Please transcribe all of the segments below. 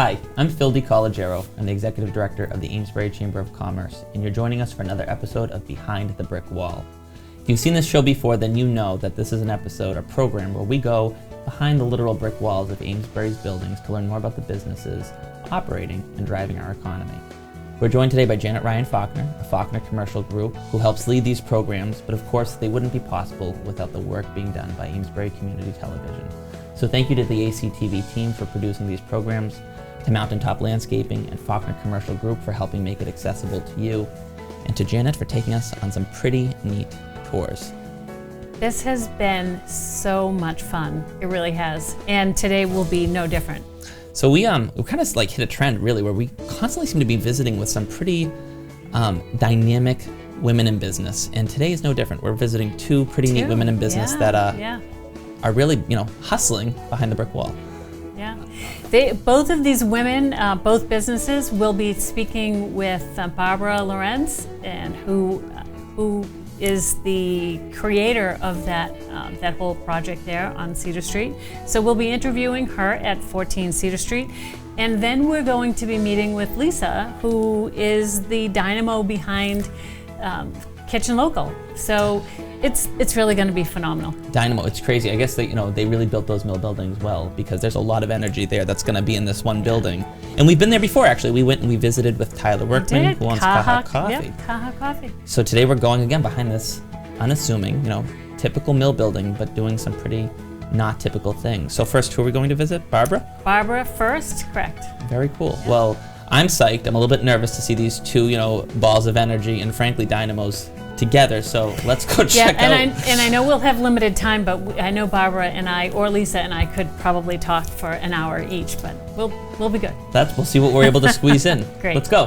Hi, I'm Phil DiCollegiero. I'm the Executive Director of the Amesbury Chamber of Commerce, and you're joining us for another episode of Behind the Brick Wall. If you've seen this show before, then you know that this is an episode, a program, where we go behind the literal brick walls of Amesbury's buildings to learn more about the businesses operating and driving our economy. We're joined today by Ryan Faulkner, a Faulkner Commercial Group, who helps lead these programs, but of course they wouldn't be possible without the work being done by Amesbury Community Television. So thank you to the ACTV team for producing these programs, to Mountaintop Landscaping and Faulkner Commercial Group for helping make it accessible to you, and to Janet for taking us on some pretty neat tours. This has been so much fun. It really has. And today will be no different. So we kind of like hit a trend really where we constantly seem to be visiting with some pretty dynamic women in business. And today is no different. We're visiting two pretty neat women in business that are really, hustling behind the brick wall. Yeah. Both of these women, both businesses, will be speaking with Barbara Lorenc, and who is the creator of that whole project there on Cedar Street. So we'll be interviewing her at 14 Cedar Street. And then we're going to be meeting with Lisa, who is the dynamo behind Kitchen Local. So it's really going to be phenomenal. Dynamo, it's crazy. I guess they really built those mill buildings well, because there's a lot of energy there that's going to be in this one building. And we've been there before, actually. We went and we visited with Tyler Workman, who owns Kaha Coffee. Yep, Kaha Coffee. So today we're going again behind this unassuming, typical mill building, but doing some pretty not typical things. So first, who are we going to visit? Barbara? Barbara first, correct. Very cool. Yep. Well, I'm psyched. I'm a little bit nervous to see these two, balls of energy and frankly dynamos together. So let's go check out. And I know we'll have limited time, but I know Barbara and I, or Lisa and I, could probably talk for an hour each, but we'll be good. We'll see what we're able to squeeze in. Great. Let's go.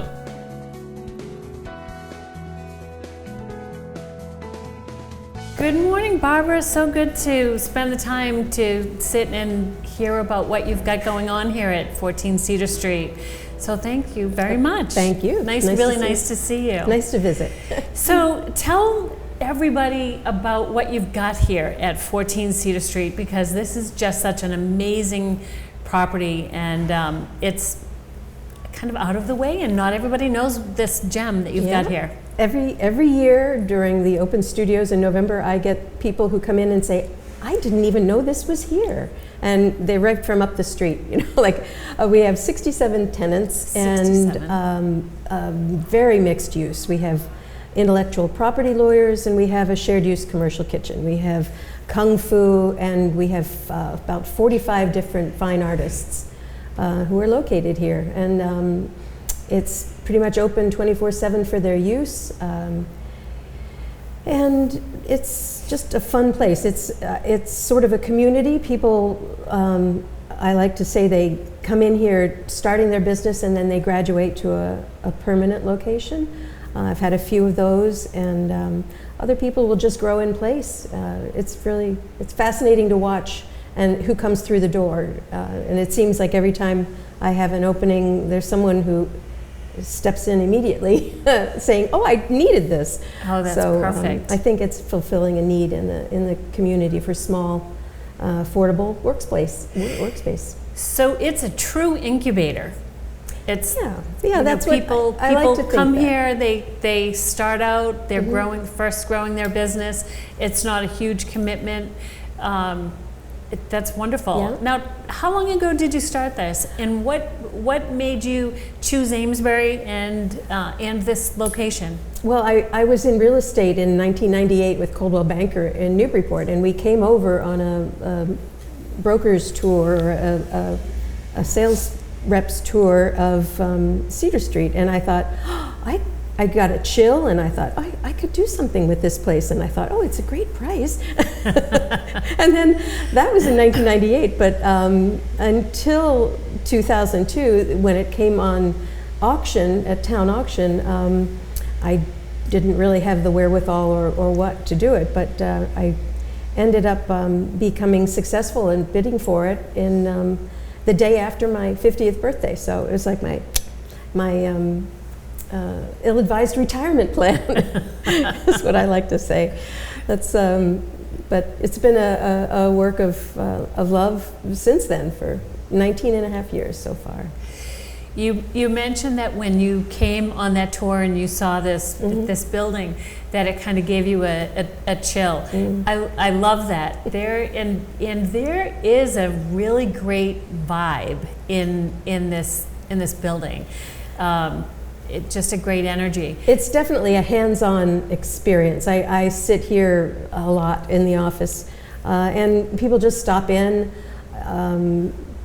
Good morning, Barbara. So good to spend the time to sit and hear about what you've got going on here at 14 Cedar Street. So thank you very much. Thank you. Really nice to see you. Nice to visit. So tell everybody about what you've got here at 14 Cedar Street, because this is just such an amazing property, and it's kind of out of the way, and not everybody knows this gem that you've got here. Every year during the open studios in November, I get people who come in and say, I didn't even know this was here. And they're right from up the street, we have 67 tenants and very mixed use. We have intellectual property lawyers, and we have a shared use commercial kitchen. We have kung fu, and we have about 45 different fine artists who are located here. And it's pretty much open 24/7 for their use. And it's just a fun place. It's sort of a community. People, I like to say, they come in here starting their business and then they graduate to a permanent location. I've had a few of those, and other people will just grow in place. It's fascinating to watch and who comes through the door. And it seems like every time I have an opening, there's someone who steps in immediately saying, oh, I needed this. Oh, that's perfect. I think it's fulfilling a need in the community for small, affordable workspace. So it's a true incubator. It's that's people. What I like to think come that. here. They start out. They're growing their business. It's not a huge commitment. That's wonderful. Yeah. Now, how long ago did you start this, and what made you choose Amesbury and this location? Well, I was in real estate in 1998 with Coldwell Banker in Newburyport, and we came over on a broker's tour, or a sales rep's tour of Cedar Street, and I thought, I got a chill, and I thought, I could do something with this place, and I thought, oh, it's a great price. And then that was in 1998, but until 2002, when it came on auction, at town auction, I didn't really have the wherewithal or what to do it, but I ended up becoming successful and bidding for it in the day after my 50th birthday. So it was like my ill-advised retirement plan, is what I like to say. That's but it's been a work of love since then for 19 and a half years so far. You mentioned that when you came on that tour and you saw this this building, that it kind of gave you a chill. I love that. There is a really great vibe in this building. Just a great energy. It's definitely a hands-on experience. I sit here a lot in the office, and people just stop in.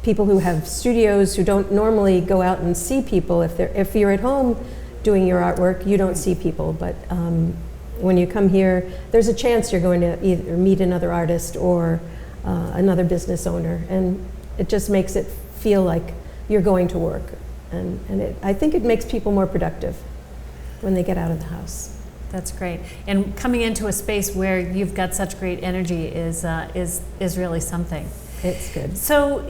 People who have studios who don't normally go out and see people. If you're at home doing your artwork, you don't see people. But when you come here, there's a chance you're going to either meet another artist or another business owner, and it just makes it feel like you're going to work. And I think it makes people more productive when they get out of the house. That's great. And coming into a space where you've got such great energy is really something. It's good. So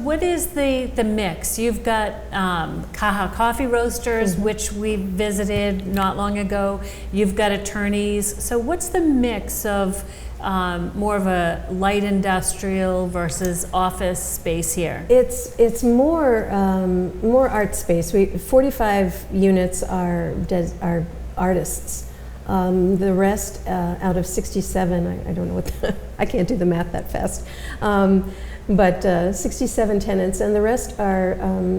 what is the mix? You've got Kaha Coffee Roasters, which we visited not long ago. You've got attorneys. So what's the mix of more of a light industrial versus office space here? It's more art space. 45 units are artists. The rest out of 67, I don't know what I can't do the math that fast, but 67 tenants, and the rest are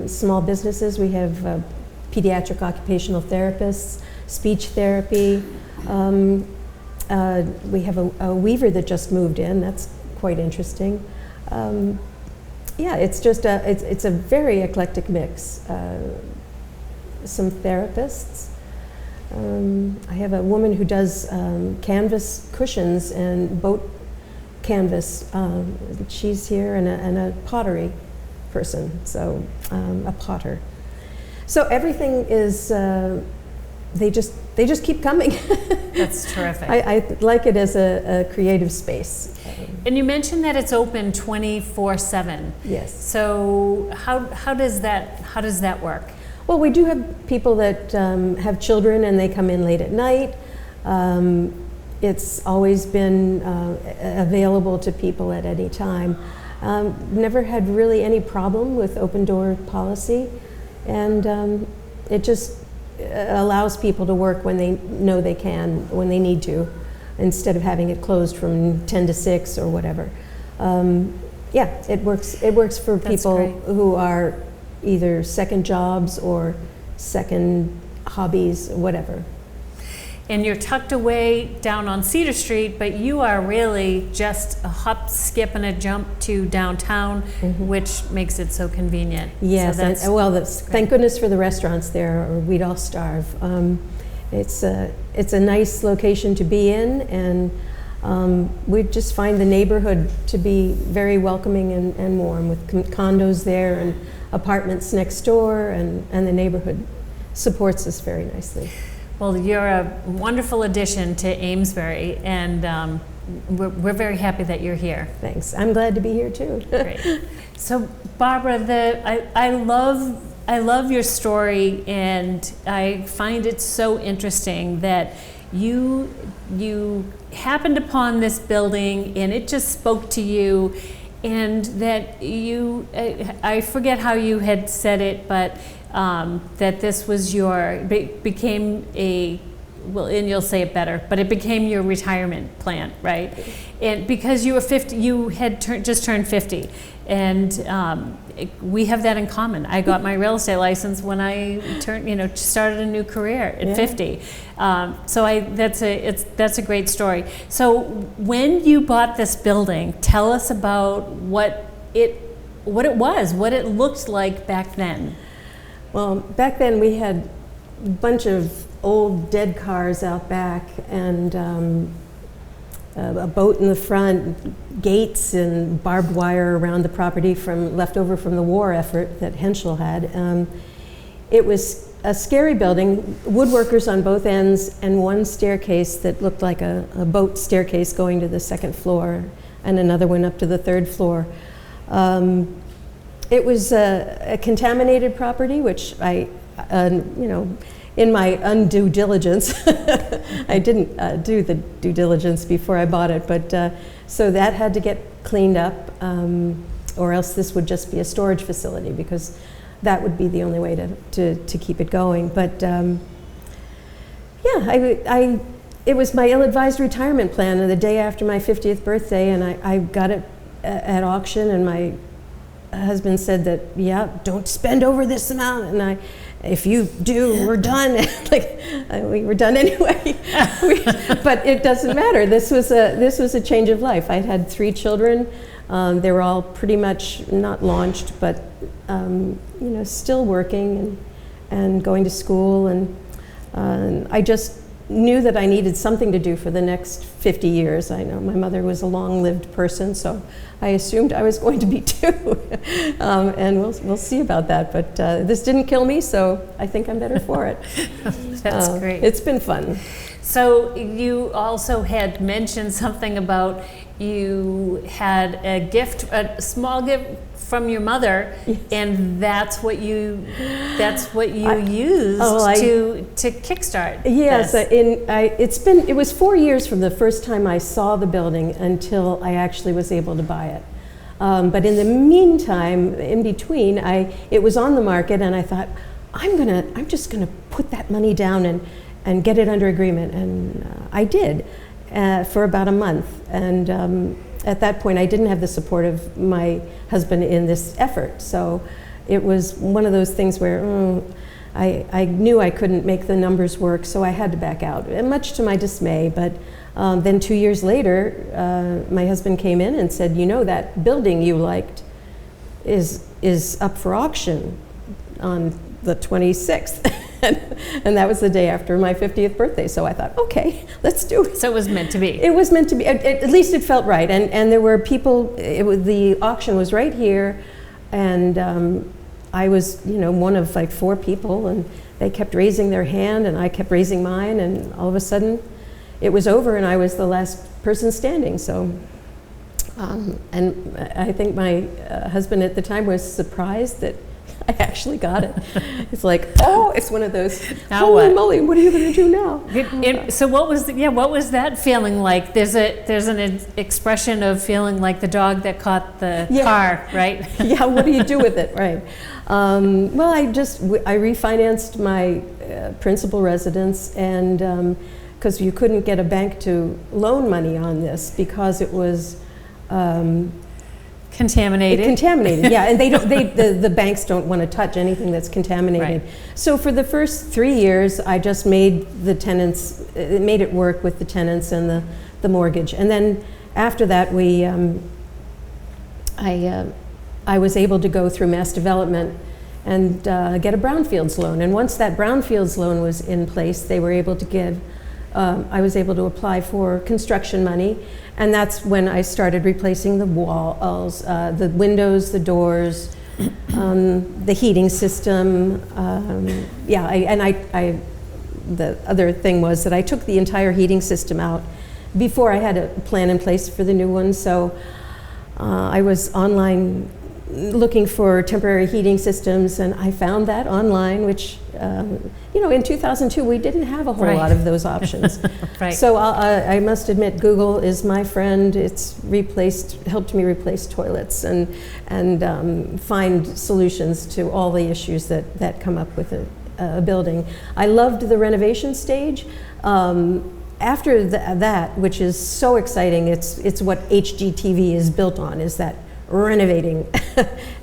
small businesses. We have pediatric occupational therapists, speech therapy. We have a weaver that just moved in. That's quite interesting. Yeah, it's just it's a very eclectic mix. Some therapists. I have a woman who does canvas cushions and boat canvas. She's here, and a pottery person, so a potter. So everything is, they just keep coming. That's terrific. I like it as a creative space. And you mentioned that it's open 24/7. Yes. So how does that work? Well, we do have people that have children and they come in late at night. It's always been available to people at any time. Never had really any problem with open door policy, and it just allows people to work when they know they can, when they need to, instead of having it closed from 10 to 6 or whatever. Yeah, it works for people who are either second jobs or second hobbies, whatever. And you're tucked away down on Cedar Street, but you are really just a hop, skip, and a jump to downtown, which makes it so convenient. Yes, so thank goodness for the restaurants there, or we'd all starve. It's a nice location to be in, and we just find the neighborhood to be very welcoming and warm, with condos there and apartments next door, and the neighborhood supports us very nicely. Well, you're a wonderful addition to Amesbury, and we're very happy that you're here. Thanks. I'm glad to be here too. Great. So, Barbara, I love your story, and I find it so interesting that you happened upon this building and it just spoke to you, and that I forget how you had said it, but that this was became a, well, and you'll say it better, but it became your retirement plan, right? And because you were 50, you had just turned 50, and we have that in common. I got my real estate license when I started a new career at 50. So that's a great story. So when you bought this building, tell us about what it looked like back then. Well, back then we had a bunch of old dead cars out back, and a boat in the front, gates and barbed wire around the property left over from the war effort that Henschel had. It was a scary building, woodworkers on both ends, and one staircase that looked like a boat staircase going to the second floor, and another one up to the third floor. It was a contaminated property, which in my undue diligence, I didn't do the due diligence before I bought it, but so that had to get cleaned up, or else this would just be a storage facility, because that would be the only way to keep it going. But yeah, it was my ill-advised retirement plan, and the day after my 50th birthday, and I got it at auction, and my husband said that, yeah, don't spend over this amount, and if you do, we're done. We were done anyway. But it doesn't matter. This was a change of life. I'd had 3 children. They were all pretty much not launched, but still working and going to school, and I just knew that I needed something to do for the next 50 years. I know my mother was a long-lived person, so I assumed I was going to be too. And we'll see about that. But this didn't kill me, so I think I'm better for it. That's great. It's been fun. So you also had mentioned something about you had a small gift from your mother, yes. And that's what you used to kickstart. Yes, this. It was 4 years from the first time I saw the building until I actually was able to buy it. But in the meantime, in between, it was on the market, and I thought, I'm just gonna put that money down and get it under agreement, and I did for about a month. And at that point, I didn't have the support of my husband in this effort. So it was one of those things where I knew I couldn't make the numbers work, so I had to back out, and much to my dismay. But then 2 years later, my husband came in and said, that building you liked is up for auction on the 26th. And that was the day after my 50th birthday. So I thought, okay, let's do it. So it was meant to be. It was meant to be. At least it felt right. And there were people, the auction was right here. And I was, one of like 4 people. And they kept raising their hand, and I kept raising mine. And all of a sudden, it was over, and I was the last person standing. So, and I think my husband at the time was surprised that I actually got it. It's like, it's one of those, holy moly, what are you going to do now? So what was that feeling like? There's an expression of feeling like the dog that caught the car, right? Yeah, what do you do with it, right? Well, I refinanced my principal residence, and because you couldn't get a bank to loan money on this because it was contaminated, yeah, and the banks don't want to touch anything that's contaminated. Right. So for the first 3 years, I just made it work with the tenants and the mortgage. And then after that, I was able to go through mass development and get a brownfields loan. And once that brownfields loan was in place, they were able to give. I was able to apply for construction money, and that's when I started replacing the walls, the windows, the doors, the heating system. The other thing was that I took the entire heating system out before I had a plan in place for the new one. So I was online looking for temporary heating systems, and I found that online, which in 2002 we didn't have a whole lot of those options. Right. So I must admit, Google is my friend. It's helped me replace toilets and find solutions to all the issues that come up with a building. I loved the renovation stage. After that, which is so exciting, it's what HGTV is built on, is that renovating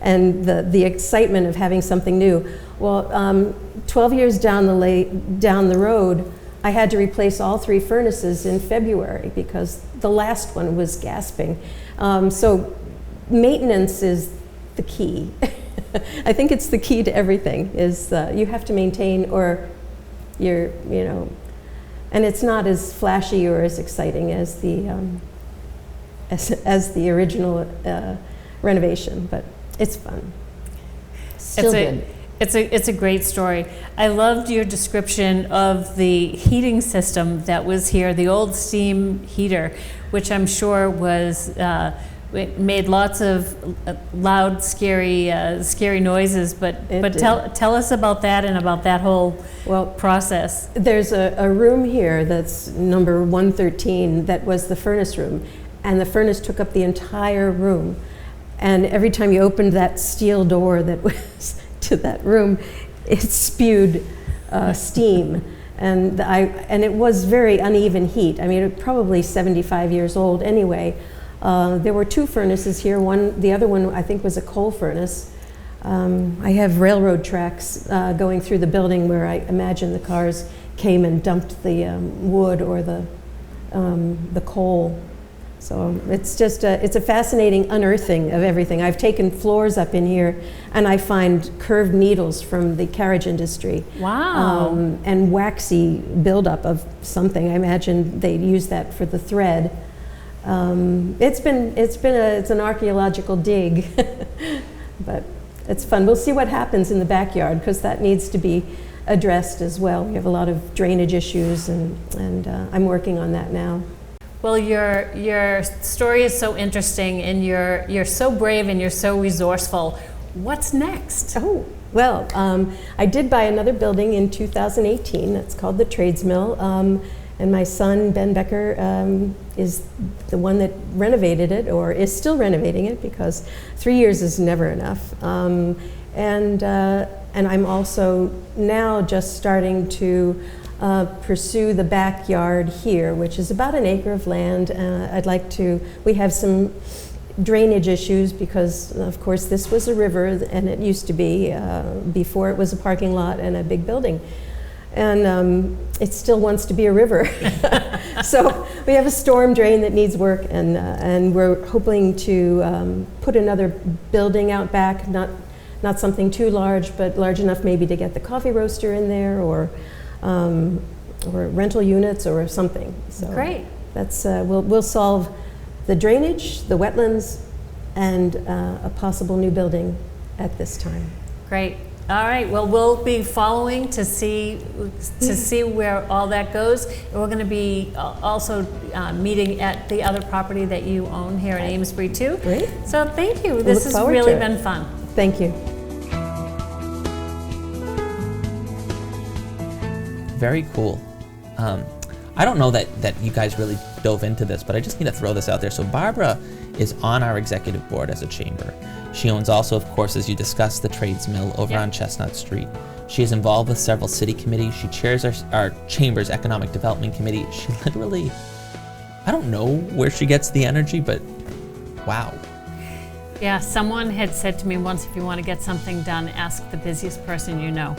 and the excitement of having something new. Well, 12 years down the road, I had to replace all 3 furnaces in February because the last one was gasping. So maintenance is the key. I think it's the key to everything, is you have to maintain, or and it's not as flashy or as exciting as the original renovation, but it's fun. It's a great story. I loved your description of the heating system that was here, the old steam heater, which I'm sure was it made lots of loud, scary noises. But tell us about that and about that whole process. There's a room here that's number 113 that was the furnace room, and the furnace took up the entire room. And every time you opened that steel door that was to that room, it spewed steam. And it was very uneven heat. I mean, it was probably 75 years old anyway. There were 2 furnaces here. The other one I think was a coal furnace. I have railroad tracks going through the building where I imagine the cars came and dumped the wood or the coal. So it's just it's a fascinating unearthing of everything. I've taken floors up in here, and I find curved needles from the carriage industry. Wow! And waxy buildup of something. I imagine they use that for the thread. It's an archaeological dig, but it's fun. We'll see what happens in the backyard, because that needs to be addressed as well. We have a lot of drainage issues, and I'm working on that now. Well, your story is so interesting, and you're so brave and you're so resourceful. What's next? Oh, well, I did buy another building in 2018. That's called the Trades Mill. And my son, Ben Becker, is the one that renovated it, or is still renovating it, because 3 years is never enough. And I'm also now just starting to pursue the backyard here, which is about an acre of land. We have some drainage issues because, of course, this was a river, and it used to be before it was a parking lot and a big building. And it still wants to be a river. So we have a storm drain that needs work, and we're hoping to put another building out back, not something too large, but large enough maybe to get the coffee roaster in there, or rental units or something. So great. That's we'll solve the drainage, the wetlands, and a possible new building at this time. Great. All right. Well, we'll be following to see where all that goes. And we're going to be also meeting at the other property that you own here in Amesbury too. Great. So thank you. This has really been fun. Thank you. Very cool. I don't know that you guys really dove into this, but I just need to throw this out there. So Barbara is on our executive board as a chamber. She owns also, of course, as you discussed, the Trades Mill over on Chestnut Street. She is involved with several city committees. She chairs our chamber's economic development committee. She literally, I don't know where she gets the energy, but wow. Yeah, someone had said to me once, if you want to get something done, ask the busiest person you know.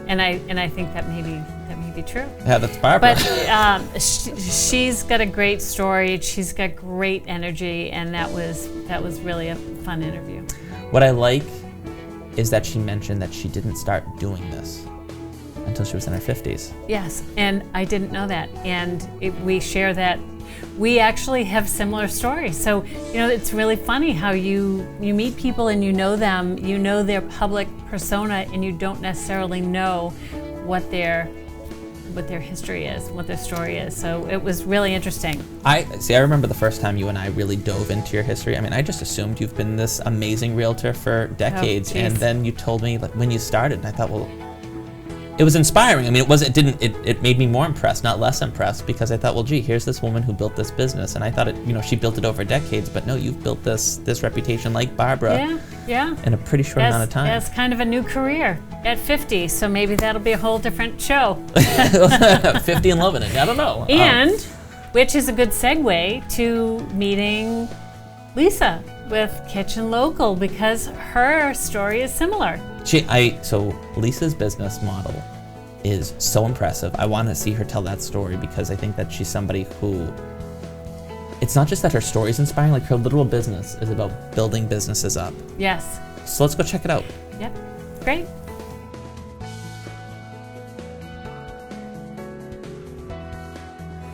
And I think that may be true. Yeah, that's Barbara. But she's got a great story. She's got great energy, and that was really a fun interview. What I like is that she mentioned that she didn't start doing this until she was in her 50s. Yes, and I didn't know that. And we share that. We actually have similar stories. So, it's really funny how you meet people and you know them, you know their public persona, and you don't necessarily know what their history is, what their story is. So it was really interesting. I remember the first time you and I really dove into your history. I mean, I just assumed you've been this amazing realtor for decades, and then you told me when you started, and I thought, well, it was inspiring. I mean, it made me more impressed, not less impressed, because I thought, well, gee, here's this woman who built this business, and I thought she built it over decades, but no, you've built this reputation like Barbara. Yeah. In a pretty short amount of time. That's kind of a new career at 50, so maybe that'll be a whole different show. 50 and loving it, I don't know. And, which is a good segue to meeting Lisa with Kitchen Local, because her story is similar. So Lisa's business model is so impressive. I want to see her tell that story, because I think that she's somebody who, it's not just that her story is inspiring, like her literal business is about building businesses up. Yes. So let's go check it out. Yep, great.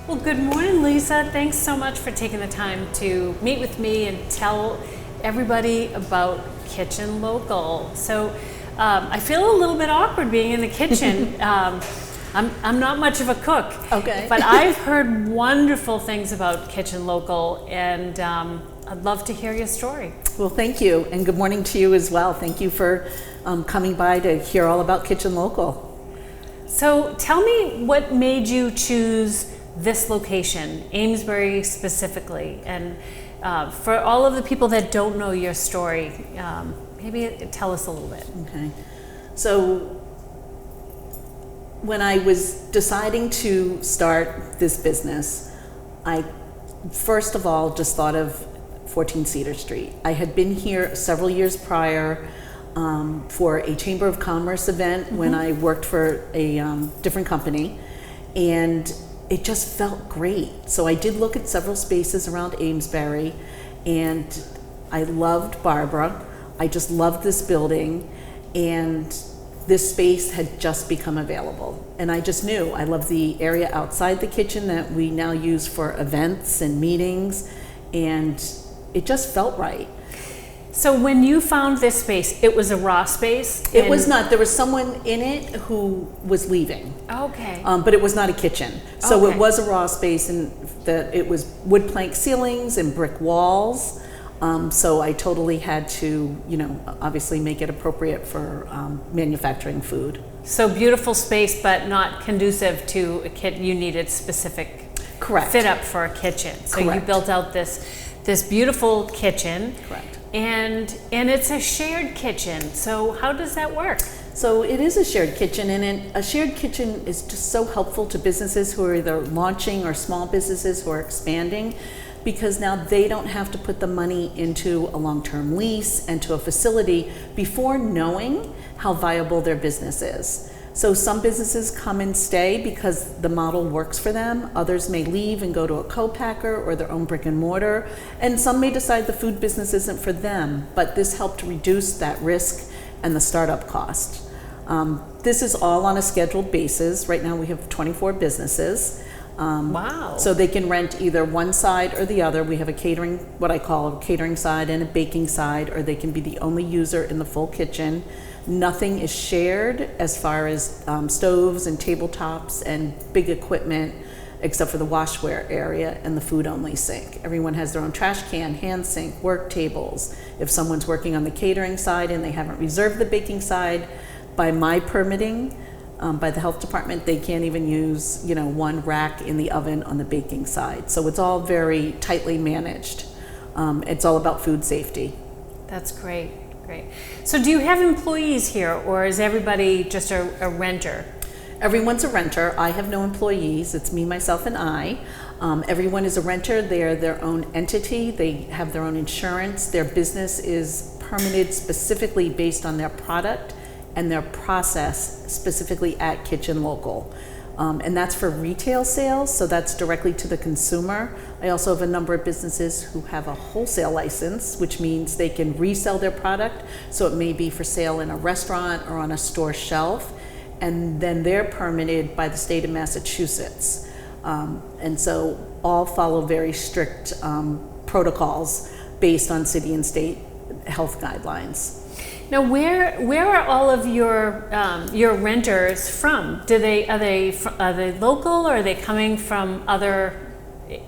Well, good morning, Lisa. Thanks so much for taking the time to meet with me and tell everybody about Kitchen Local. So I feel a little bit awkward being in the kitchen. I'm not much of a cook, okay, but I've heard wonderful things about Kitchen Local, and I'd love to hear your story. Well, thank you, and good morning to you as well. Thank you for coming by to hear all about Kitchen Local. So tell me what made you choose this location, Amesbury specifically, and for all of the people that don't know your story, maybe tell us a little bit. Okay. So when I was deciding to start this business, I first of all just thought of 14 Cedar Street. I had been here several years prior for a Chamber of Commerce event when I worked for a different company, and it just felt great. So I did look at several spaces around Amesbury, and I loved Barbara. I just loved this building, and this space had just become available. And I just knew I love the area outside the kitchen that we now use for events and meetings, and it just felt right. So when you found this space, it was a raw space? It was not. There was someone in it who was leaving. Okay. But it was not a kitchen. So Okay. it was a raw space, and that it was wood plank ceilings and brick walls. So I totally had to, obviously make it appropriate for manufacturing food. So beautiful space, but not conducive to a kit. You needed specific Correct. fit up for a kitchen. So you Correct. built out this beautiful kitchen. Correct. And it's a shared kitchen. So how does that work? So it is a shared kitchen, and a shared kitchen is just so helpful to businesses who are either launching or small businesses who are expanding, because now they don't have to put the money into a long-term lease and to a facility before knowing how viable their business is. So some businesses come and stay because the model works for them. Others may leave and go to a co-packer or their own brick and mortar. And some may decide the food business isn't for them, but this helped reduce that risk and the startup cost. This is all on a scheduled basis. Right now we have 24 businesses. Wow. So they can rent either one side or the other. We have a catering, what I call a catering side and a baking side, or they can be the only user in the full kitchen. Nothing is shared as far as stoves and tabletops and big equipment, except for the washware area and the food only sink. Everyone has their own trash can, hand sink, work tables. If someone's working on the catering side and they haven't reserved the baking side, by my permitting, by the health department, they can't even use, one rack in the oven on the baking side. So it's all very tightly managed. It's all about food safety. That's great. Great. So do you have employees here, or is everybody just a renter? Everyone's a renter. I have no employees. It's me, myself, and I. Everyone is a renter. They are their own entity. They have their own insurance. Their business is permitted specifically based on their product and their process specifically at Kitchen Local. And that's for retail sales, so that's directly to the consumer. I also have a number of businesses who have a wholesale license, which means they can resell their product. So it may be for sale in a restaurant or on a store shelf, and then they're permitted by the state of Massachusetts. And so all follow very strict protocols based on city and state health guidelines. Now, where are all of your renters from? Are they local, or are they coming from other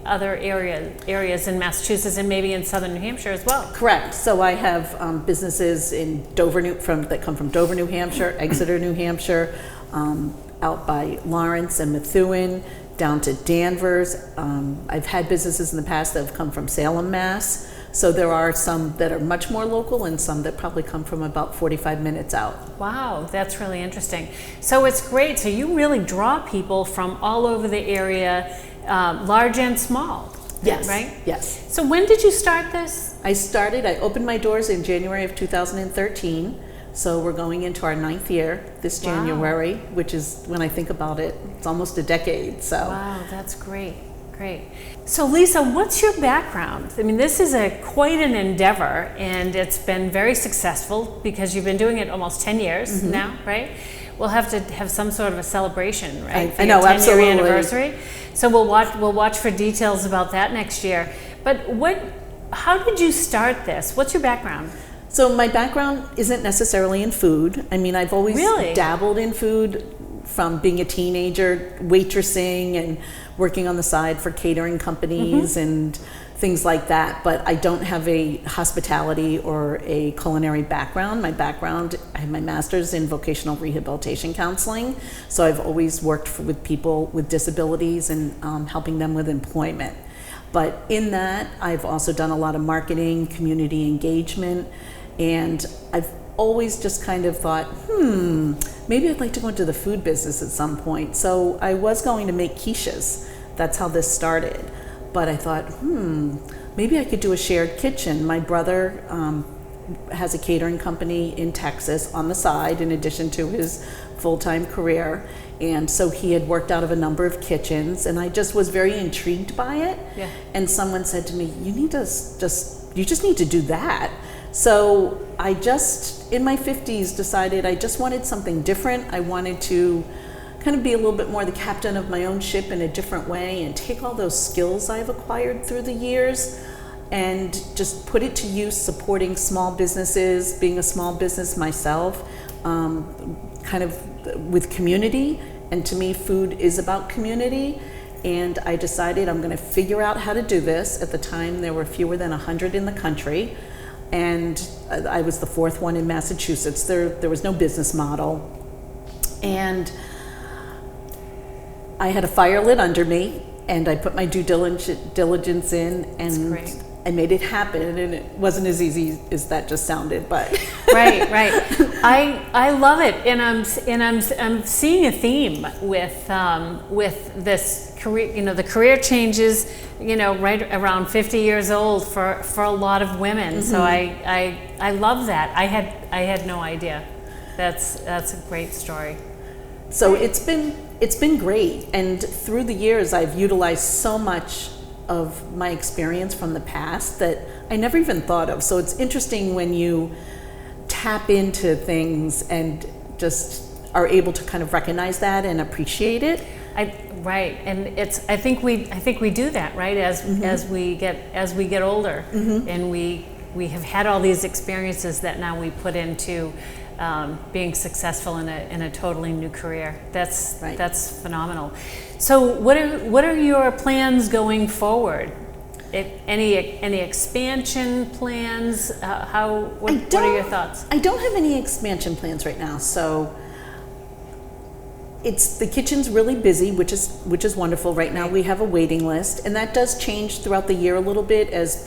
areas in Massachusetts and maybe in southern New Hampshire as well? Correct. So I have businesses in that come from Dover, New Hampshire, Exeter, New Hampshire, out by Lawrence and Methuen, down to Danvers. I've had businesses in the past that have come from Salem, Mass. So there are some that are much more local and some that probably come from about 45 minutes out. Wow, that's really interesting. So it's great. So you really draw people from all over the area, large and small. Yes. Right? Yes. So when did you start this? I opened my doors in January of 2013. So we're going into our 9th year this January, which is, when I think about it, it's almost a decade. So. Wow, that's great. Great. So Lisa, what's your background? I mean, this is quite an endeavor, and it's been very successful because you've been doing it almost 10 years now, right? We'll have to have some sort of a celebration, right? I know, your 10-year absolutely. anniversary. So we'll watch for details about that next year. But how did you start this? What's your background? So my background isn't necessarily in food. I mean, I've always Really? dabbled in food from being a teenager, waitressing and working on the side for catering companies and things like that. But I don't have a hospitality or a culinary background. My background, I have my master's in vocational rehabilitation counseling. So I've always worked with people with disabilities and helping them with employment. But in that, I've also done a lot of marketing, community engagement, and I've always just kind of thought, maybe I'd like to go into the food business at some point. So I was going to make quiches. That's how this started. But I thought, maybe I could do a shared kitchen. My brother has a catering company in Texas on the side, in addition to his full-time career. And so he had worked out of a number of kitchens, and I just was very intrigued by it. Yeah. And someone said to me, you just need to do that. So I just, in my 50s, decided I just wanted something different. I wanted to kind of be a little bit more the captain of my own ship in a different way and take all those skills I've acquired through the years and just put it to use supporting small businesses, being a small business myself, kind of with community. And to me, food is about community. And I decided I'm going to figure out how to do this. At the time, there were fewer than 100 in the country. And I was the fourth one in Massachusetts. There was no business model. And I had a fire lit under me, and I put my due diligence in, and I made it happen. And it wasn't as easy as that just sounded, but right. I love it, and I'm seeing a theme with this career. The career changes, right around 50 years old for a lot of women. So I love that. I had no idea. That's a great story. So it's been great, and through the years I've utilized so much of my experience from the past that I never even thought of. So it's interesting when you tap into things and just are able to kind of recognize that and appreciate it. Right, and I think we do that, right, as we get older, and we have had all these experiences that now we put into being successful in a totally new career. That's phenomenal. So what are your plans going forward? Any expansion plans? What are your thoughts? I don't have any expansion plans right now. So the kitchen's really busy, which is wonderful. Right now we have a waiting list, and that does change throughout the year a little bit as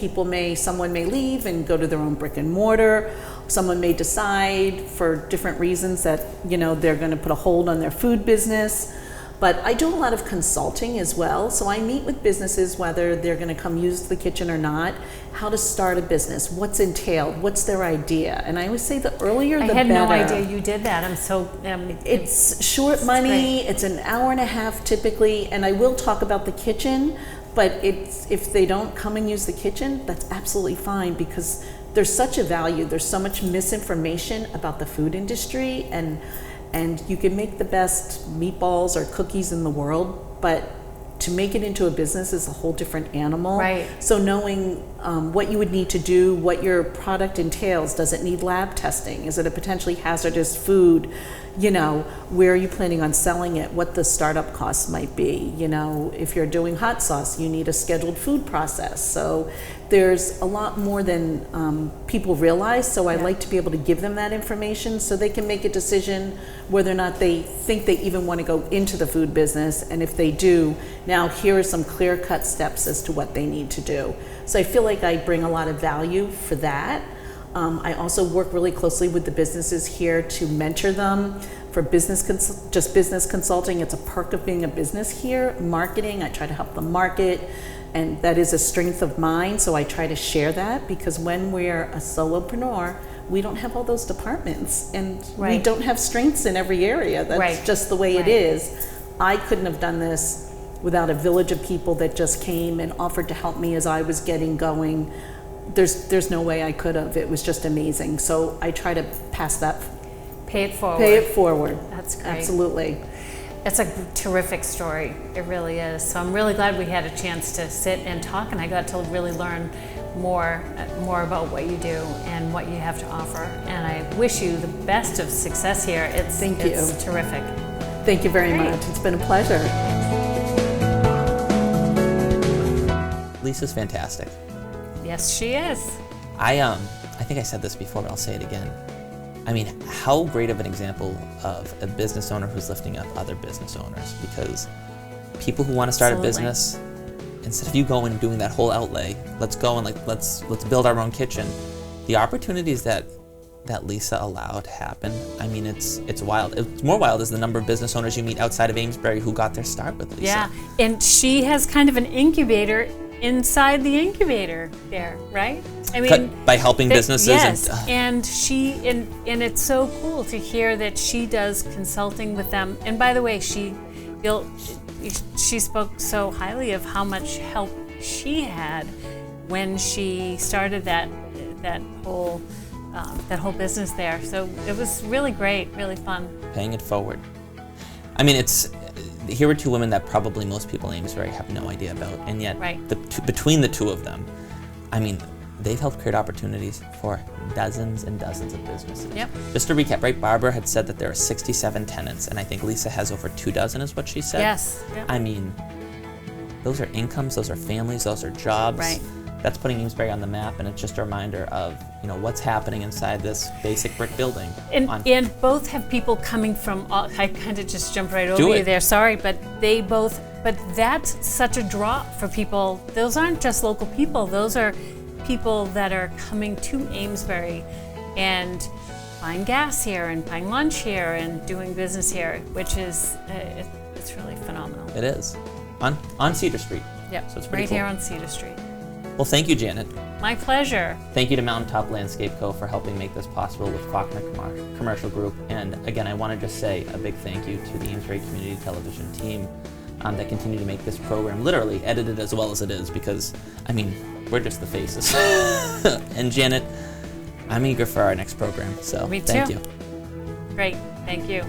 someone may leave and go to their own brick and mortar. Someone may decide for different reasons that they're going to put a hold on their food business. But I do a lot of consulting as well. So I meet with businesses, whether they're going to come use the kitchen or not, how to start a business, what's entailed, what's their idea. And I always say the earlier the better. I had no idea you did that. I'm so... it's short money. It's an hour and a half typically. And I will talk about the kitchen, but if they don't come and use the kitchen, that's absolutely fine, because there's such a value. There's so much misinformation about the food industry, and you can make the best meatballs or cookies in the world, but to make it into a business is a whole different animal. Right. So knowing what you would need to do, what your product entails, does it need lab testing? Is it a potentially hazardous food? Where are you planning on selling it? What the startup costs might be? If you're doing hot sauce, you need a scheduled food process. So there's a lot more than people realize. So I like to be able to give them that information so they can make a decision whether or not they think they even want to go into the food business. And if they do, now here are some clear-cut steps as to what they need to do. So I feel like I bring a lot of value for that. I also work really closely with the businesses here to mentor them for business consulting. It's a perk of being a business here. Marketing, I try to help them market, and that is a strength of mine, so I try to share that, because when we're a solopreneur, we don't have all those departments, and we don't have strengths in every area. That's just the way it is. I couldn't have done this without a village of people that just came and offered to help me as I was getting going. There's no way I could have. It was just amazing. So I try to pass that. Pay it forward. Pay it forward. That's great. Absolutely. It's a terrific story. It really is. So I'm really glad we had a chance to sit and talk, and I got to really learn more about what you do and what you have to offer. And I wish you the best of success here. It's terrific. Thank you very Great. much. It's been a pleasure. Lisa's fantastic. Yes, she is. I think I said this before, but I'll say it again. I mean, how great of an example of a business owner who's lifting up other business owners, because people who want to start Absolutely. a business, instead of you going and doing that whole outlay, let's go and let's build our own kitchen. The opportunities that Lisa allowed to happen, I mean, it's wild. It's more wild is the number of business owners you meet outside of Amesbury who got their start with Lisa. Yeah, and she has kind of an incubator inside the incubator there, right? I mean, by helping businesses. Yes, And it's so cool to hear that she does consulting with them. And by the way, she spoke so highly of how much help she had when she started that whole business there. So it was really great, really fun. paying it forward. I mean, here are two women that probably most people in Amesbury have no idea about, and yet Right. between the two of them, I mean, they've helped create opportunities for dozens and dozens of businesses. Yep. Just to recap, right? Barbara had said that there are 67 tenants, and I think Lisa has over 24 is what she said. Yes. Yep. I mean, those are incomes, those are families, those are jobs. Right. That's putting Amesbury on the map, and it's just a reminder of what's happening inside this basic brick building. And both have people coming from all, I kind of just jumped right over Do you it. there, sorry, but that's such a draw for people. Those aren't just local people, those are people that are coming to Amesbury and buying gas here and buying lunch here and doing business here, which is, it's really phenomenal. It is. On Cedar Street. Yep, So it's pretty right cool. here on Cedar Street. Well, thank you, Janet. My pleasure. Thank you to Mountaintop Landscape Co. for helping make this possible with Faulkner Commercial Group. And again, I want to just say a big thank you to the Amesbury Community Television team that continue to make this program literally edited as well as it is, because, I mean, we're just the faces. And Janet, I'm eager for our next program, so Me thank too. you. Great, thank you.